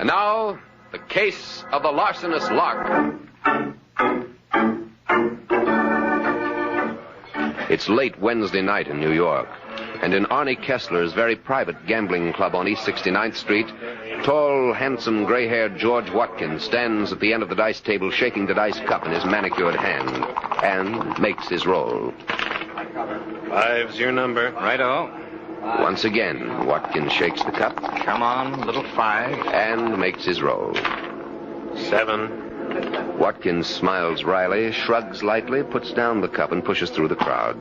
And now, the case of the Larcenous Lark. It's late Wednesday night in New York, and in Arnie Kessler's very private gambling club on East 69th Street, tall, handsome, gray-haired George Watkins stands at the end of the dice table shaking the dice cup in his manicured hand and makes his roll. 5's your number. Righto. Once again, Watkins shakes the cup. Come on, little 5. And makes his roll. 7. Watkins smiles wryly, shrugs lightly, puts down the cup, and pushes through the crowd.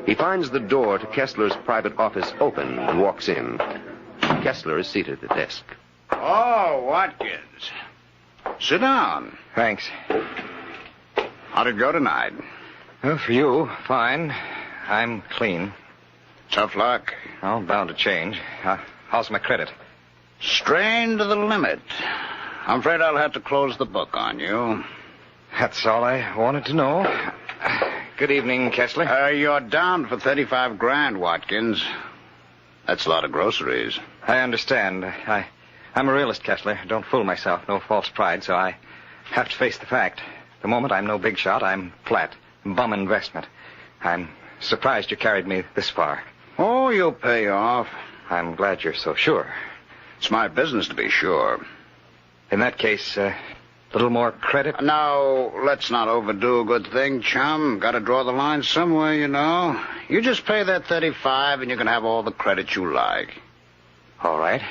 He finds the door to Kessler's private office open and walks in. Kessler is seated at the desk. Oh, Watkins. Sit down. Thanks. How'd it go tonight? Well, for you, fine. I'm clean. Tough luck. Oh, bound to change. How's my credit? Strained to the limit. I'm afraid I'll have to close the book on you. That's all I wanted to know. Good evening, Kessler. You're down for 35 grand, Watkins. That's a lot of groceries. I understand. I'm a realist, Kessler. Don't fool myself. No false pride, so I have to face the fact. At the moment, I'm no big shot. I'm flat. Bum investment. I'm surprised you carried me this far. Oh, you'll pay off. I'm glad you're so sure. It's my business to be sure. In that case, a little more credit? Now, let's not overdo a good thing, chum. Got to draw the line somewhere, you know. You just pay that 35 and you can have all the credit you like. All right.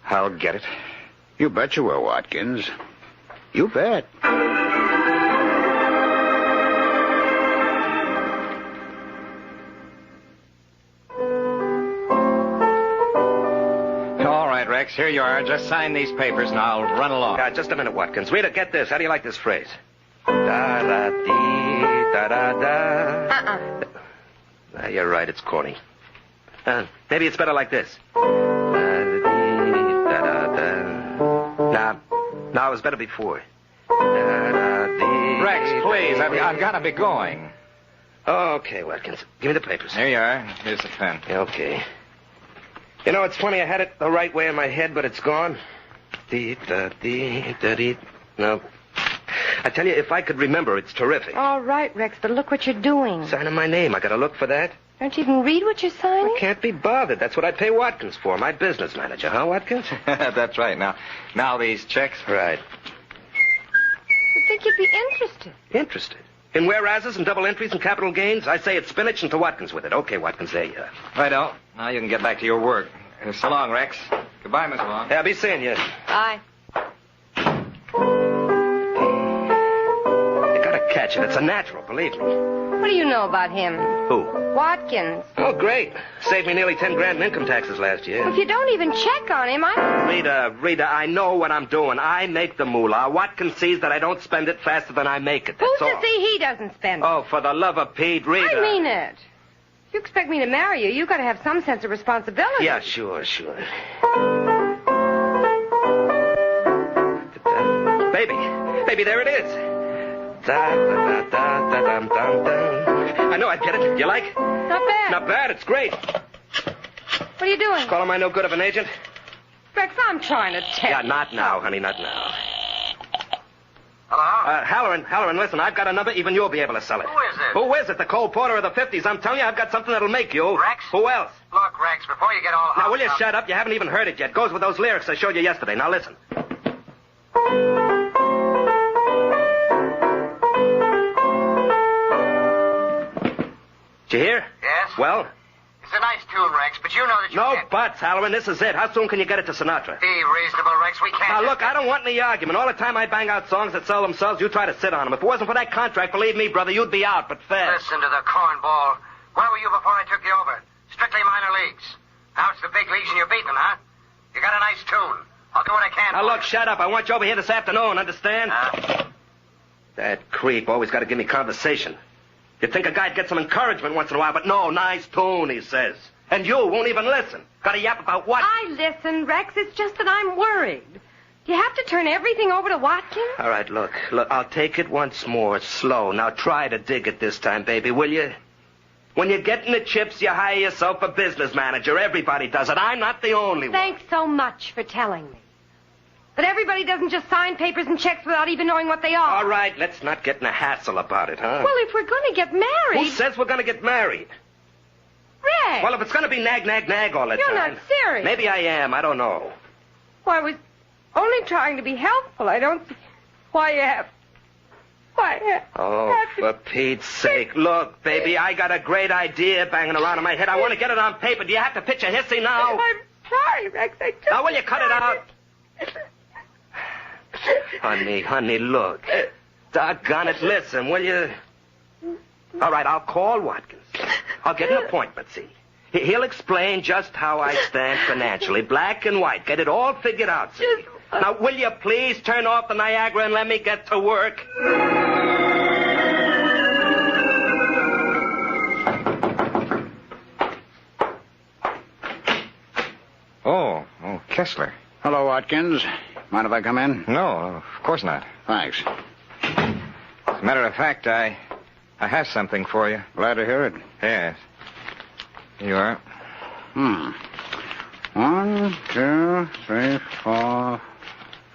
I'll get it. You bet you will, Watkins. You bet. Rex, here you are. Just sign these papers and I'll run along. Just a minute, Watkins. Rita, get this. How do you like this phrase? Da-da-dee, da-da-da. You're right. It's corny. Maybe it's better like this. Da-da-dee, da-da-da. Nah, it was better before. Da-da-dee. Rex, please. I've got to be going. Okay, Watkins. Give me the papers. Here you are. Here's the pen. Okay. You know, it's funny, I had it the right way in my head, but it's gone. No. I tell you, if I could remember, it's terrific. All right, Rex, but look what you're doing. Signing my name. I gotta look for that. Don't you even read what you're signing? I can't be bothered. That's what I pay Watkins for, my business manager, huh, Watkins? That's right. Now these checks. Right. You'd think you'd be interested. Interested? In whereases and double entries and capital gains? I say it's spinach and to Watkins with it. Okay, Watkins, there you are. Righto. Now you can get back to your work. So long, Rex. Goodbye, Miss Vaughn. Yeah, be seeing you. Bye. You gotta catch it. It's a natural, believe me. What do you know about him? Who? Watkins. Oh, great. Saved me nearly 10 grand in income taxes last year. If you don't even check on him, Rita, I know what I'm doing. I make the moolah. Watkins sees that I don't spend it faster than I make it. That's Who's all. to see he doesn't spend it? Oh, for the love of Pete, Rita. I mean it. If you expect me to marry you got to have some sense of responsibility. Yeah, sure. Baby, there it is. I know I'd get it. You like? Not bad. Not bad. It's great. What are you doing? Calling my no good of an agent? Rex, I'm trying to tell Yeah, you. not now, honey, not now. Hello? Halloran, listen, I've got a number, even you'll be able to sell it. Who is it? Who is it? The Cole Porter of the 50s. I'm telling you, I've got something that'll make you. Rex? Who else? Look, Rex, before you get all Now, will you hopped up- shut up? You haven't even heard it yet. Goes with those lyrics I showed you yesterday. Now, listen. Did you hear? Yes? Well? It's a nice tune, Rex, but you know that you No can't... buts, Halloran. This is it. How soon can you get it to Sinatra? Be reasonable, Rex. We can't... Now, look, I don't want any argument. All the time I bang out songs that sell themselves, you try to sit on them. If it wasn't for that contract, believe me, brother, you'd be out, but fast. Listen to the cornball. Where were you before I took you over? Strictly minor leagues. Now it's the big leagues and you're beating them, huh? You got a nice tune. I'll do what I can Now, for look, you. shut up. I want you over here this afternoon, understand? That creep always got to give me conversation. You'd think a guy'd get some encouragement once in a while, but no, nice tune, he says. And you won't even listen. Got to yap about what? I listen, Rex. It's just that I'm worried. Do you have to turn everything over to Watkins? All right, look, I'll take it once more, slow. Now try to dig it this time, baby, will you? When you're getting the chips, you hire yourself a business manager. Everybody does it. I'm not the only one. Thanks so much for telling me. But everybody doesn't just sign papers and checks without even knowing what they are. All right, let's not get in a hassle about it, huh? Well, if we're going to get married... Who says we're going to get married? Rex! Well, if it's going to be nag, nag, nag all the You're time... not serious. Maybe I am. I don't know. Well, I was only trying to be helpful. I don't see why you have... Oh, for Pete's sake. Look, baby, I got a great idea banging around in my head. I want to get it on paper. Do you have to pitch a hissy now? I'm sorry, Rex. I just... Now, will you cut it out? Honey, look. Doggone it, listen, will you? All right, I'll call Watkins. I'll get an appointment, see. He'll explain just how I stand financially, black and white. Get it all figured out, see. Now, will you please turn off the Niagara and let me get to work? Oh, Kessler. Hello, Watkins. Mind if I come in? No, of course not. Thanks. As a matter of fact, I have something for you. Glad to hear it. Yes. Here you are. 1, 2, 3, 4,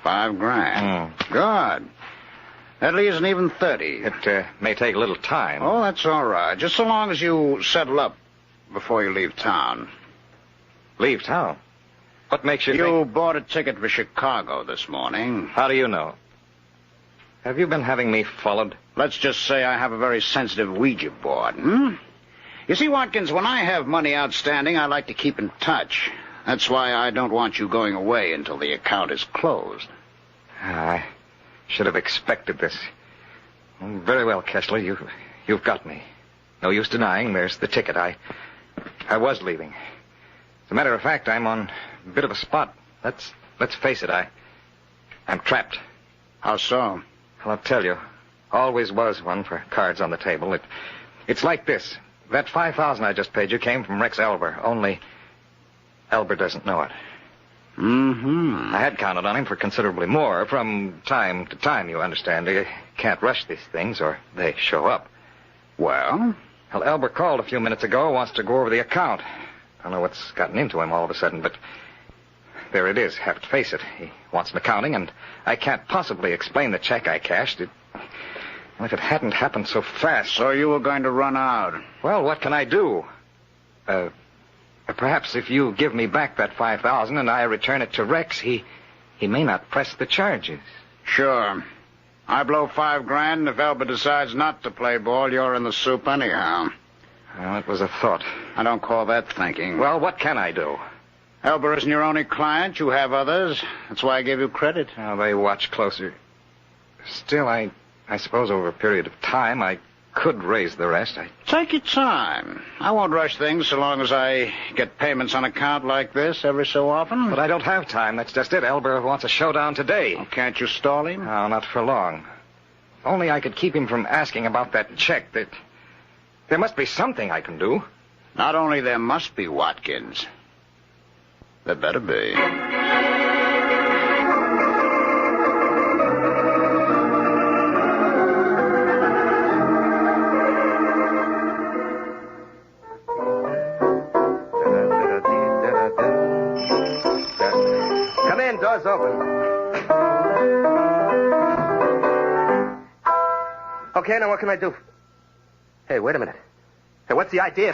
$5,000. Good. That leaves an even 30. It may take a little time. Oh, that's all right. Just so long as you settle up before you leave town. Leave town? What makes you You think... bought a ticket for Chicago this morning. How do you know? Have you been having me followed? Let's just say I have a very sensitive Ouija board, You see, Watkins, when I have money outstanding, I like to keep in touch. That's why I don't want you going away until the account is closed. I should have expected this. Very well, Kessler, you've got me. No use denying there's the ticket. I was leaving. As a matter of fact, I'm on a bit of a spot. Let's face it, I'm trapped. How so? Well, I'll tell you. Always was one for cards on the table. It's like this. That $5,000 I just paid you came from Rex Elber. Only Elber doesn't know it. I had counted on him for considerably more. From time to time, you understand. You can't rush these things or they show up. Well? Well, Elber called a few minutes ago, wants to go over the account. I don't know what's gotten into him all of a sudden, but there it is. Have to face it. He wants an accounting, and I can't possibly explain the check I cashed. If it hadn't happened so fast... So you were going to run out? Well, what can I do? Perhaps if you give me back that $5,000 and I return it to Rex, he may not press the charges. Sure. I blow $5,000, and if Elba decides not to play ball, you're in the soup anyhow. Well, it was a thought. I don't call that thinking. Well, what can I do? Elba isn't your only client. You have others. That's why I gave you credit. Well, they watch closer. Still, I suppose over a period of time I could raise the rest. Take your time. I won't rush things so long as I get payments on account like this every so often. But I don't have time. That's just it. Elber wants a showdown today. Oh, can't you stall him? No, not for long. If only I could keep him from asking about that check. There must be something I can do. Not only there must be, Watkins. There better be. Come in, door's open. Okay, now what can I do? Hey, wait a minute. Hey, what's the idea?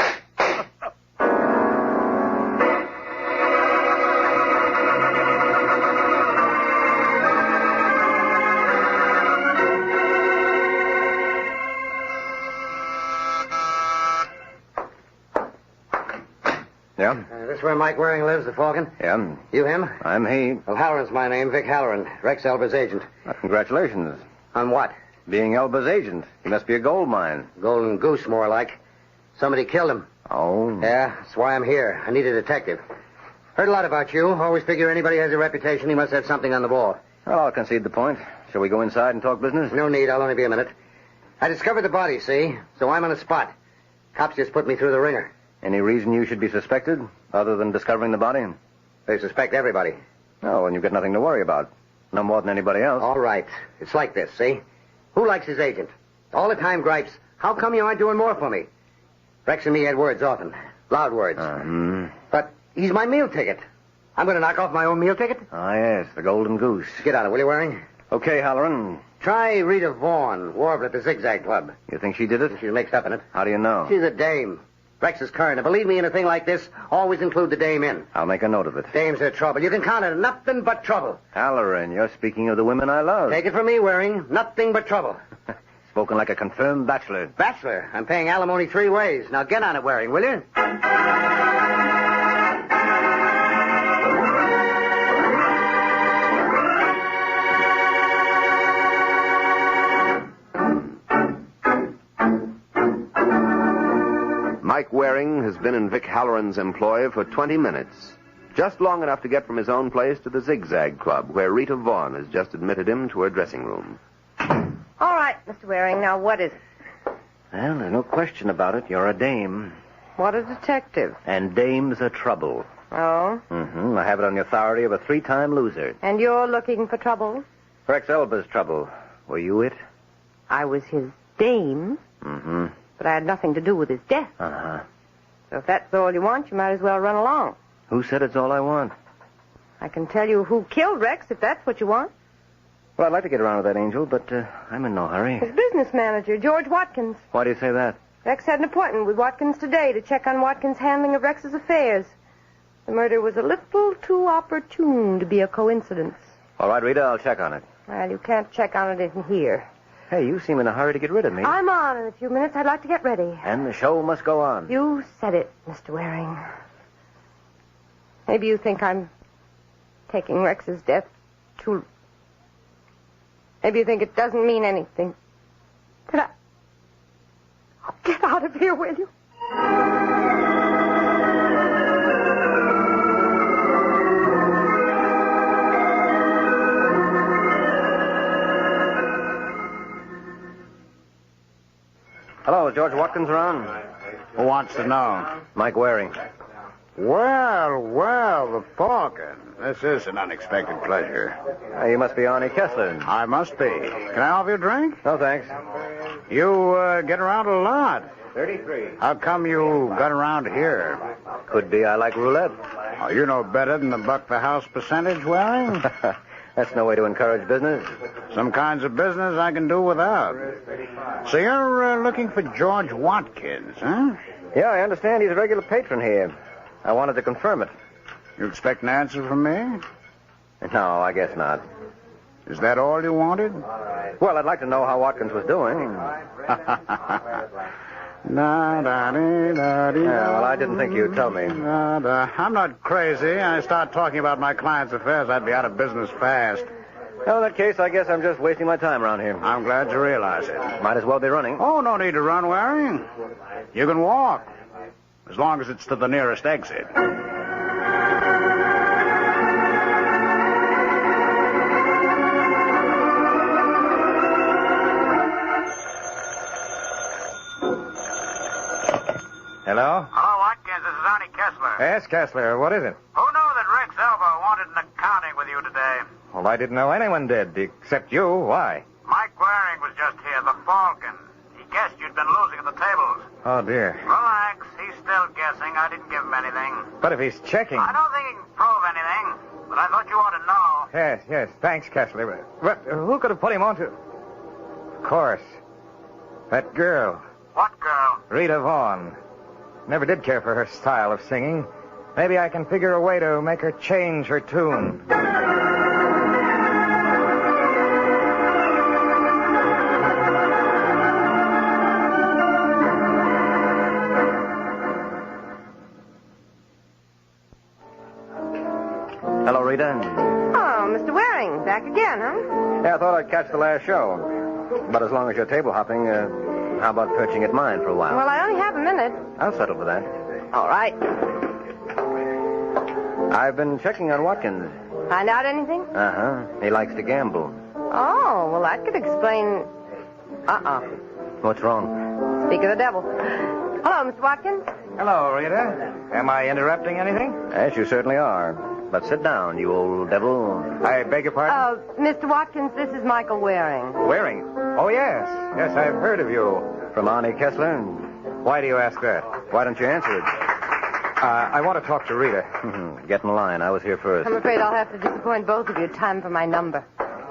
Yeah? This where Mike Waring lives, the Falcon? Yeah, You him? I'm he. Well, Halloran's my name, Vic Halloran, Rex Elber's agent. Congratulations. On what? Being Elba's agent. He must be a gold mine. Golden Goose, more like. Somebody killed him. Oh? Yeah, that's why I'm here. I need a detective. Heard a lot about you. Always figure anybody has a reputation, he must have something on the ball. Well, I'll concede the point. Shall we go inside and talk business? No need, I'll only be a minute. I discovered the body, see? So I'm on the spot. Cops just put me through the ringer. Any reason you should be suspected, other than discovering the body? They suspect everybody. Oh, and you've got nothing to worry about. No more than anybody else. All right. It's like this, see? Who likes his agent? All the time gripes. How come you aren't doing more for me? Rex and me had words often. Loud words. Hmm. But he's my meal ticket. I'm going to knock off my own meal ticket. Ah, yes, the Golden Goose. Get on it, will you, Waring? Okay, Halloran. Try Rita Vaughn, warbler at the Zigzag Club. You think she did it? She's mixed up in it. How do you know? She's a dame. Rex is current. And believe me, in a thing like this, always include the dame in. I'll make a note of it. Dames are trouble. You can count on nothing but trouble. Halloran, you're speaking of the women I love. Take it from me, Waring. Nothing but trouble. Spoken like a confirmed bachelor. Bachelor, I'm paying alimony 3 ways. Now get on it, Waring, will you? Mike Waring has been in Vic Halloran's employ for 20 minutes. Just long enough to get from his own place to the Zigzag Club, where Rita Vaughn has just admitted him to her dressing room. All right, Mr. Waring, now what is it? Well, there's no question about it. You're a dame. What a detective. And dames are trouble. Oh? Mm-hmm. I have it on the authority of a 3-time loser. And you're looking for trouble? Rex Elba's trouble. Were you it? I was his dame, Mm-hmm. but I had nothing to do with his death. Uh-huh. So if that's all you want, you might as well run along. Who said it's all I want? I can tell you who killed Rex if that's what you want. Well, I'd like to get around to that, Angel, but I'm in no hurry. His business manager, George Watkins. Why do you say that? Rex had an appointment with Watkins today to check on Watkins' handling of Rex's affairs. The murder was a little too opportune to be a coincidence. All right, Rita, I'll check on it. Well, you can't check on it in here. Hey, you seem in a hurry to get rid of me. I'm on in a few minutes. I'd like to get ready. And the show must go on. You said it, Mr. Waring. Maybe you think I'm taking Rex's death too... Maybe you think it doesn't mean anything. But Oh, get out of here, will you? Hello, is George Watkins around? Who wants to know? Mike Waring. Well, the Falcon. This is an unexpected pleasure. You must be Arnie Kessler. I must be. Can I offer you a drink? No, thanks. You get around a lot. 33. How come you got around here? Could be I like roulette. Oh, you know better than the buck for house percentage, Waring. That's no way to encourage business. Some kinds of business I can do without. So you're looking for George Watkins, huh? Yeah, I understand he's a regular patron here. I wanted to confirm it. You expect an answer from me? No, I guess not. Is that all you wanted? Well, I'd like to know how Watkins was doing. Yeah, well, I didn't think you'd tell me. I'm not crazy. I start talking about my client's affairs, I'd be out of business fast. Well, in that case, I guess I'm just wasting my time around here. I'm glad you realize it. Might as well be running. Oh, no need to run, Waring. You can walk, as long as it's to the nearest exit. Hello? Hello, Watkins. This is Arnie Kessler. Yes, Kessler. What is it? Who knew that Rex Elba wanted an accounting with you today? Well, I didn't know anyone did, except you. Why? Mike Waring was just here, the Falcon. He guessed you'd been losing at the tables. Oh, dear. Relax. He's still guessing. I didn't give him anything. But if he's checking... I don't think he can prove anything, but I thought you ought to know. Yes. Thanks, Kessler. But who could have put him on to... Of course. That girl. What girl? Rita Vaughn. Never did care for her style of singing. Maybe I can figure a way to make her change her tune. Hello, Rita. Oh, Mr. Waring, back again, huh? Yeah, I thought I'd catch the last show. But as long as you're table hopping, how about perching at mine for a while? Well, I only have a minute. I'll settle for that. All right. I've been checking on Watkins. Find out anything? Uh-huh. He likes to gamble. Oh, well, that could explain... What's wrong? Speak of the devil. Hello, Mr. Watkins. Hello, Rita. Am I interrupting anything? Yes, you certainly are. But sit down, you old devil. I beg your pardon? Mr. Watkins, this is Michael Waring. Waring? Oh, yes. Yes, I've heard of you. From Arnie Kessler. Why do you ask that? Why don't you answer it? I want to talk to Rita. Get in line. I was here first. I'm afraid I'll have to disappoint both of you. Time for my number.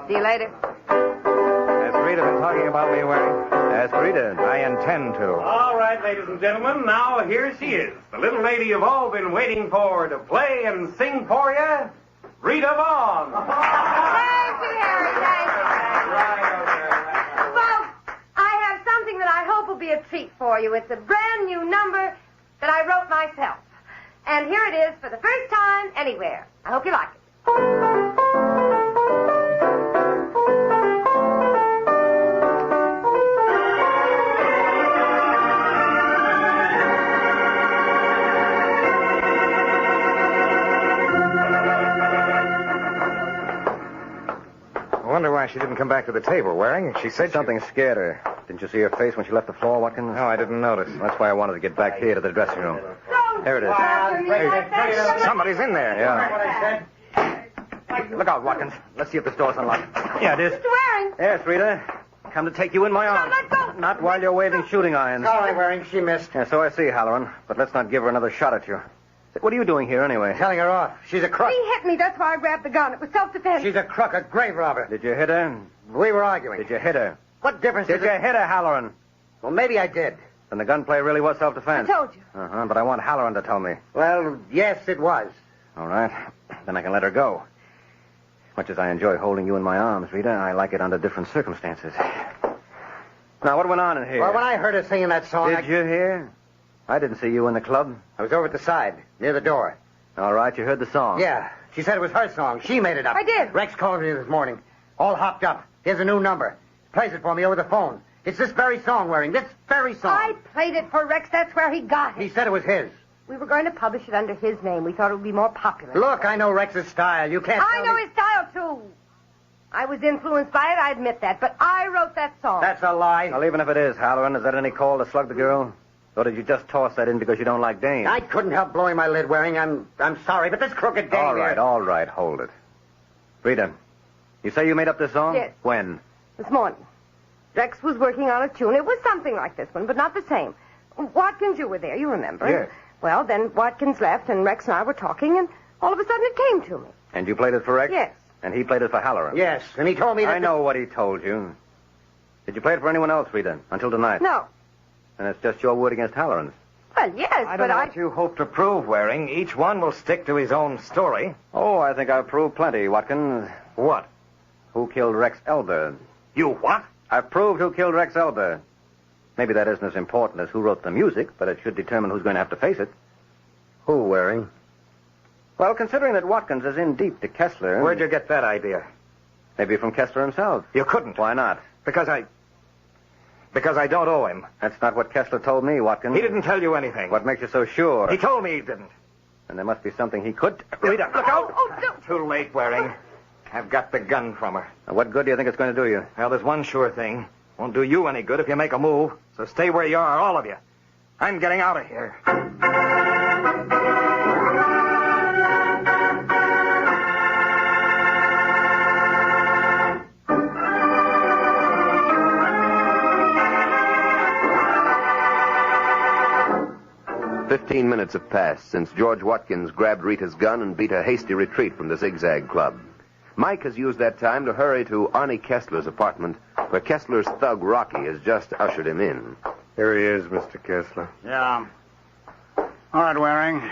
See you later. Has Rita been talking about me, Waring? Ask Rita. I intend to. All right, ladies and gentlemen, now here she is. The little lady you've all been waiting for to play and sing for you, Rita Vaughn. Thank you, Harry. Thank you. Folks, I have something that I hope will be a treat for you. It's a brand new number that I wrote myself. And here it is for the first time anywhere. I hope you like it. I wonder why she didn't come back to the table, Waring. She said Something scared her. Didn't you see her face when she left the floor, Watkins? No, I didn't notice. That's why I wanted to get back here to the dressing room. There it is. Somebody's in there. Yeah. Look out, Watkins. Let's see if this door's unlocked. Yeah, it is. Mr. Waring. Yes, Rita. Come to take you in my arms. let go. Not while you're waving shooting irons. Sorry, Waring, she missed. Yeah, so I see, Halloran. But let's not give her another shot at you. What are you doing here, anyway? Telling her off. She's a crook. He hit me. That's why I grabbed the gun. It was self-defense. She's a crook, a grave robber. Did you hit her? We were arguing. Did you hit her? What difference Did does you it... hit her, Halloran? Well, maybe I did. Then the gunplay really was self-defense. I told you. Uh-huh, but I want Halloran to tell me. Well, yes, it was. All right. Then I can let her go. Much as I enjoy holding you in my arms, Rita, I like it under different circumstances. Now, what went on in here? Well, when I heard her singing that song, Did you hear? I didn't see you in the club. I was over at the side, near the door. All right, you heard the song. Yeah, she said it was her song. She made it up. I did. Rex called me this morning, all hopped up. Here's a new number. Plays it for me over the phone. It's this very song, Waring. This very song. I played it for Rex. That's where he got He it. said it was his. We were going to publish it under his name. We thought it would be more popular. Look, I know Rex's style. You can't I tell know me... his style, too. I was influenced by it, I admit that. But I wrote that song. That's a lie. Well, even if it is, Halloran, is that any call to slug the girl? Or did you just toss that in because you don't like Dane? I couldn't help blowing my lid, Waring. I'm sorry, but this crooked dame All right, hold it. Rita, you say you made up this song? Yes. When? This morning. Rex was working on a tune. It was something like this one, but not the same. Watkins, you were there, you remember. Yes. Well, then Watkins left, and Rex and I were talking, and all of a sudden it came to me. And you played it for Rex? Yes. And he played it for Halloran? Yes, and he told me that... I know what he told you. Did you play it for anyone else, Rita, until tonight? No. And it's just your word against Halloran's. Well, yes, I don't but know what you hope to prove, Waring. Each one will stick to his own story. Oh, I think I've proved plenty, Watkins. What? Who killed Rex Elder? You what? I've proved who killed Rex Elder. Maybe that isn't as important as who wrote the music, but it should determine who's going to have to face it. Who, Waring? Well, considering that Watkins is in deep to Kessler... Where'd you get that idea? Maybe from Kessler himself. You couldn't. Why not? Because I don't owe him. That's not what Kessler told me, Watkins. He didn't tell you anything. What makes you so sure? He told me he didn't. And there must be something he could... Rita, look out! Oh, don't. Too late, Waring. I've got the gun from her. Now, what good do you think it's going to do you? Well, there's one sure thing. Won't do you any good if you make a move. So stay where you are, all of you. I'm getting out of here. 15 minutes have passed since George Watkins grabbed Rita's gun and beat a hasty retreat from the Zigzag Club. Mike has used that time to hurry to Arnie Kessler's apartment, where Kessler's thug Rocky has just ushered him in. Here he is, Mr. Kessler. Yeah. All right, Waring.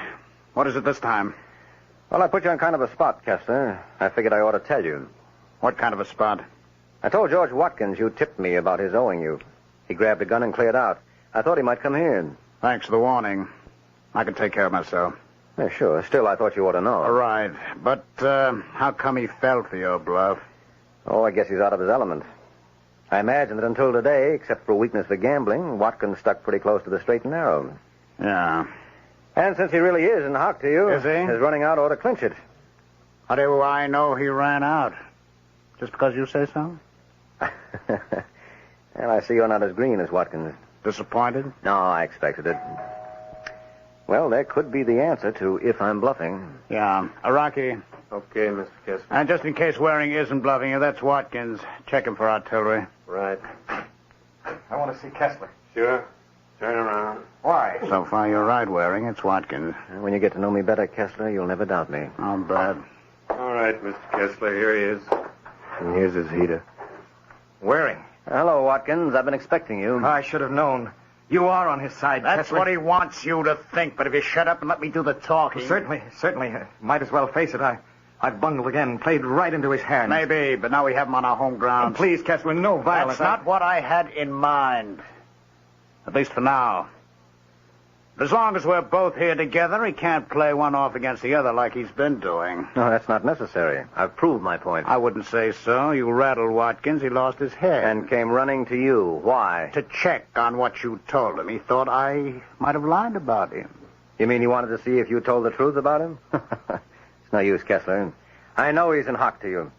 What is it this time? Well, I put you on kind of a spot, Kessler. I figured I ought to tell you. What kind of a spot? I told George Watkins you tipped me about his owing you. He grabbed a gun and cleared out. I thought he might come here. Thanks for the warning. I can take care of myself. Yeah, sure. Still, I thought you ought to know. All right. But how come he fell for your bluff? Oh, I guess he's out of his element. I imagine that until today, except for weakness for gambling, Watkins stuck pretty close to the straight and narrow. Yeah. And since he really is in hock to you, Is he? his running out ought to clinch it. How do I know he ran out? Just because you say so? Well, I see you're not as green as Watkins. Disappointed? No, I expected it. Well, that could be the answer to if I'm bluffing. Yeah. Rocky. Okay, Mr. Kessler. And just in case Waring isn't bluffing you, that's Watkins. Check him for artillery. Right. I want to see Kessler. Sure. Turn around. Why? So far, you're right, Waring. It's Watkins. When you get to know me better, Kessler, you'll never doubt me. Not bad. All right, Mr. Kessler, here he is. And here's his heater. Waring. Hello, Watkins. I've been expecting you. I should have known. You are on his side, That's Kessler. what he wants you to think, but if you shut up and let me do the talking... Certainly. Might as well face it. I've bungled again, played right into his hands. Maybe, but now we have him on our home ground. Please, Kessler, no violence. That's not what I had in mind. At least for now. As long as we're both here together, he can't play one off against the other like he's been doing. No, that's not necessary. I've proved my point. I wouldn't say so. You rattled Watkins. He lost his head. And came running to you. Why? To check on what you told him. He thought I might have lied about him. You mean you wanted to see if you told the truth about him? It's no use, Kessler. I know he's in hock to you.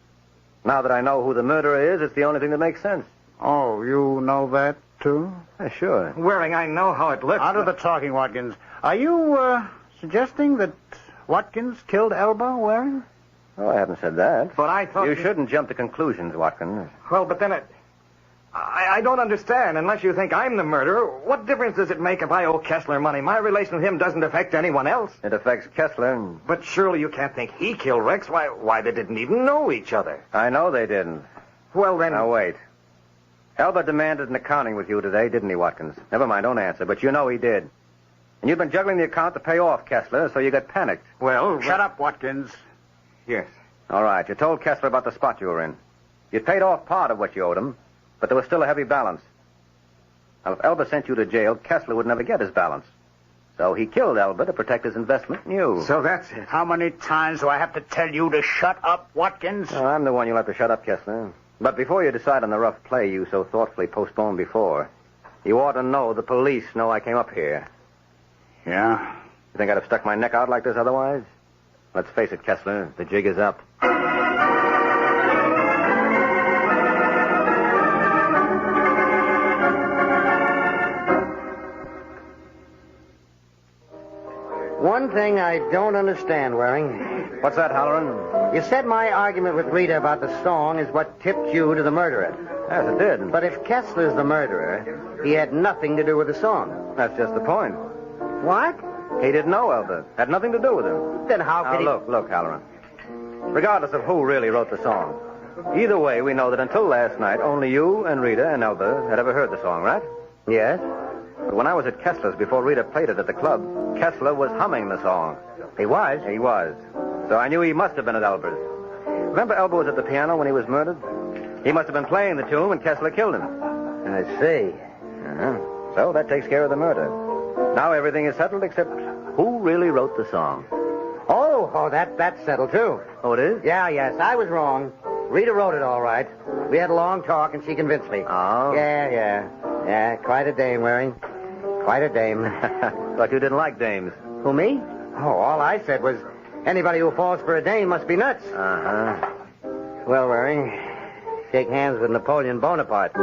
Now that I know who the murderer is, it's the only thing that makes sense. Oh, you know that, too? Sure. Waring, I know how it looks. Out of the talking, Watkins. Are you, suggesting that Watkins killed Elba, Waring? Oh, I haven't said that. But I thought... You shouldn't jump to conclusions, Watkins. Well, but then I don't understand. Unless you think I'm the murderer, what difference does it make if I owe Kessler money? My relation with him doesn't affect anyone else. It affects Kessler. But surely you can't think he killed Rex. Why, they didn't even know each other. I know they didn't. Well, then... Now, wait. Elba demanded an accounting with you today, didn't he, Watkins? Never mind, don't answer, but you know he did. And you've been juggling the account to pay off Kessler, so you got panicked. Well... Shut up, Watkins. Yes. All right, you told Kessler about the spot you were in. You paid off part of what you owed him, but there was still a heavy balance. Now, if Elba sent you to jail, Kessler would never get his balance. So he killed Elba to protect his investment in you. So that's it. How many times do I have to tell you to shut up, Watkins? Oh, I'm the one you'll have to shut up, Kessler. But before you decide on the rough play you so thoughtfully postponed before, you ought to know the police know I came up here. Yeah? You think I'd have stuck my neck out like this otherwise? Let's face it, Kessler, the jig is up. One thing I don't understand, Waring. What's that, Halloran? You said my argument with Rita about the song is what tipped you to the murderer. Yes, it did. But if Kessler's the murderer, he had nothing to do with the song. That's just the point. What? He didn't know Elba. Had nothing to do with him. Then how could he... Look, Halloran. Regardless of who really wrote the song, either way, we know that until last night, only you and Rita and Elba had ever heard the song, right? Yes? But when I was at Kessler's before Rita played it at the club, Kessler was humming the song. He was? He was. So I knew he must have been at Elba's. Remember Elba was at the piano when he was murdered? He must have been playing the tune when Kessler killed him. I see. Uh-huh. So that takes care of the murder. Now everything is settled except who really wrote the song. Oh, that's settled, too. Oh, it is? Yes, I was wrong. Rita wrote it all right. We had a long talk, and she convinced me. Oh? Yeah, quite a dame, Waring. Quite a dame. Thought you didn't like dames. Who, me? Oh, all I said was anybody who falls for a dame must be nuts. Uh-huh. Well, Waring, shake hands with Napoleon Bonaparte.